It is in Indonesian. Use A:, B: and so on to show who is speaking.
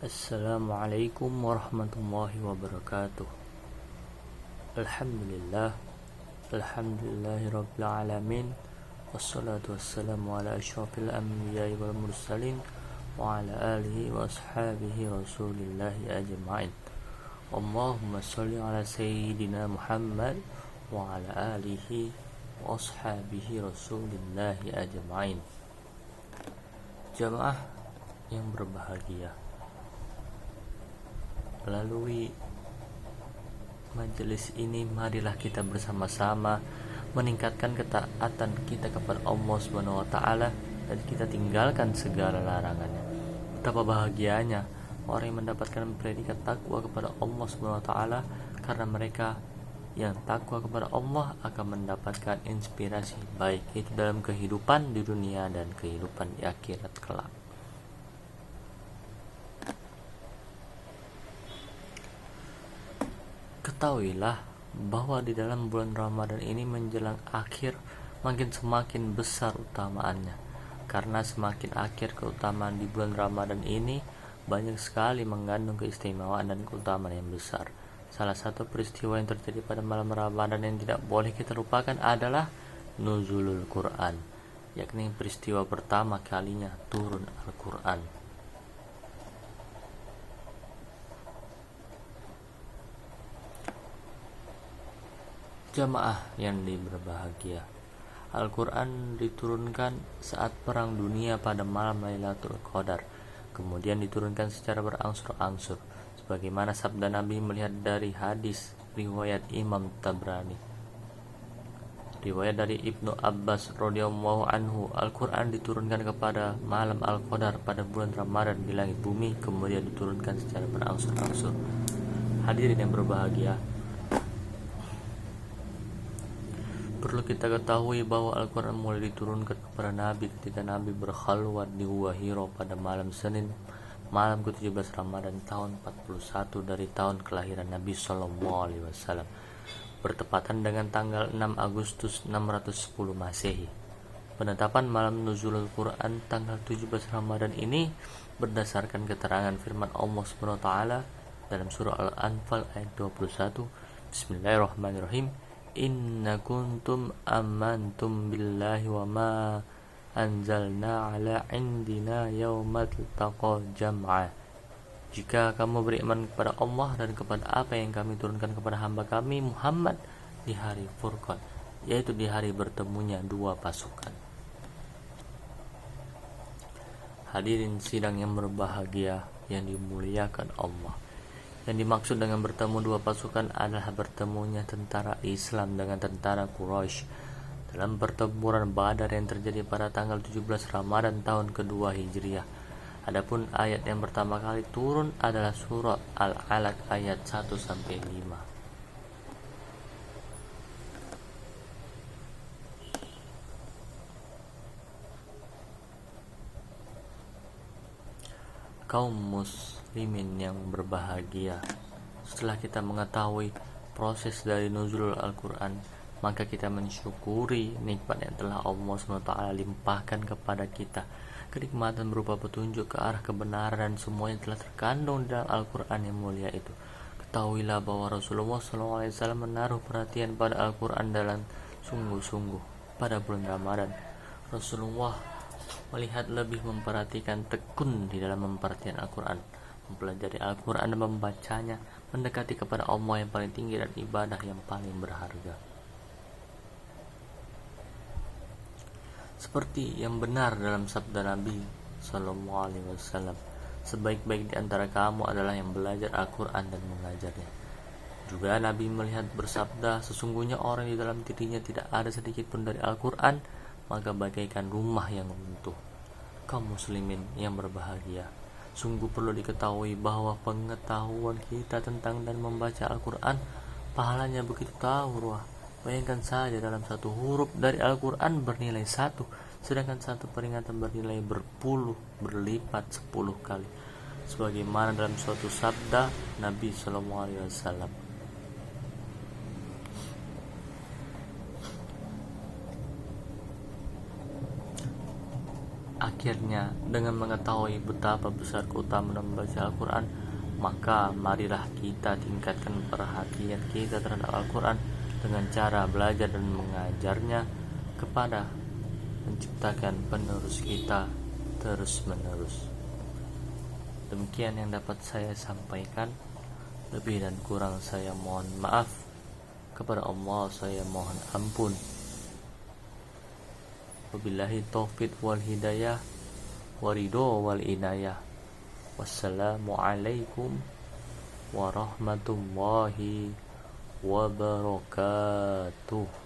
A: Assalamualaikum warahmatullahi wabarakatuh. Alhamdulillah, alhamdulillahirabbil alamin. Wassalatu wassalamu ala asyrafil anbiya'i wal mursalin wa ala alihi wa ashabihi rasulillahi ajma'in. Allahumma shalli ala sayyidina Muhammad wa ala alihi wa ashabihi rasulillahi ajma'in. Jamaah yang berbahagia, melalui majelis ini marilah kita bersama-sama meningkatkan ketaatan kita kepada Allah Subhanahu wa taala dan kita tinggalkan segala larangannya. Betapa bahagianya orang yang mendapatkan predikat takwa kepada Allah Subhanahu wa taala, karena mereka yang takwa kepada Allah akan mendapatkan inspirasi baik itu dalam kehidupan di dunia dan kehidupan di akhirat kelak. Ketahuilah bahwa di dalam bulan Ramadan ini menjelang akhir makin semakin besar utamaannya, karena semakin akhir keutamaan di bulan Ramadan ini banyak sekali mengandung keistimewaan dan keutamaan yang besar. Salah satu peristiwa yang terjadi pada malam Ramadan yang tidak boleh kita lupakan adalah nuzulul Quran, yakni peristiwa pertama kalinya turun Al-Quran. Jamaah yang berbahagia, Al-Quran diturunkan saat perang dunia pada malam Lailatul Qadar, kemudian diturunkan secara berangsur-angsur sebagaimana sabda Nabi melihat dari hadis riwayat Imam Tabrani. Riwayat dari Ibnu Abbas radhiyallahu anhu, Al-Quran diturunkan kepada malam Al-Qadar pada bulan Ramadan di langit bumi, kemudian diturunkan secara berangsur-angsur. Hadirin yang berbahagia, perlu kita ketahui bahwa Al-Quran mulai diturunkan kepada Nabi ketika Nabi berkhalwat di Gua Hiro pada malam Senin, malam ke-17 Ramadan tahun 41 dari tahun kelahiran Nabi SAW, bertepatan dengan tanggal 6 Agustus 610 Masehi. Penetapan malam nuzulul Quran tanggal 17 Ramadan ini berdasarkan keterangan firman Allah SWT dalam surah Al-Anfal ayat 21. Bismillahirrahmanirrahim. Inna kuntum amantum billahi wa ma anzalna ala indina yawmal taqal jam'a. Jika kamu beriman kepada Allah dan kepada apa yang kami turunkan kepada hamba kami Muhammad di hari Furqan, yaitu di hari bertemunya dua pasukan. Hadirin sidang yang berbahagia yang dimuliakan Allah, yang dimaksud dengan bertemu dua pasukan adalah bertemunya tentara Islam dengan tentara Quraisy dalam pertempuran Badar yang terjadi pada tanggal 17 Ramadan tahun kedua Hijriah. Adapun ayat yang pertama kali turun adalah surat Al-Alaq ayat 1-5. Kaum muslimin yang berbahagia, setelah kita mengetahui proses dari nuzulul Al-Quran, maka kita mensyukuri nikmat yang telah Allah SWT limpahkan kepada kita, kenikmatan berupa petunjuk ke arah kebenaran dan semua yang telah terkandung dalam Al-Quran yang mulia itu. Ketahuilah bahwa Rasulullah SAW menaruh perhatian pada Al-Quran dalam sungguh-sungguh pada bulan Ramadan. Rasulullah melihat lebih memperhatikan tekun di dalam memperhatikan Al-Quran, mempelajari Al-Quran dan membacanya, mendekati kepada Allah yang paling tinggi dan ibadah yang paling berharga. Seperti yang benar dalam sabda Nabi SAW, sebaik-baik di antara kamu adalah yang belajar Al-Quran dan mengajarnya. Juga Nabi melihat bersabda, sesungguhnya orang di dalam dirinya tidak ada sedikit pun dari Al-Quran, maka bagaikan rumah yang runtuh. Kaum muslimin yang berbahagia, sungguh perlu diketahui bahwa pengetahuan kita tentang dan membaca Al-Quran pahalanya begitu ruah. Bayangkan saja, dalam satu huruf dari Al-Quran bernilai 1, sedangkan satu peringatan bernilai berlipat 10 kali, sebagaimana dalam suatu sabda Nabi SAW. Akhirnya, dengan mengetahui betapa besar keutamaan membaca Al-Quran, maka marilah kita tingkatkan perhatian kita terhadap Al-Quran dengan cara belajar dan mengajarnya kepada menciptakan penerus kita terus-menerus. Demikian yang dapat saya sampaikan. Lebih dan kurang saya mohon maaf. Kepada Allah saya mohon ampun. Wabillahi taufiq wal hidayah waridho wal inayah. Wassalamualaikum warahmatullahi wabarakatuh.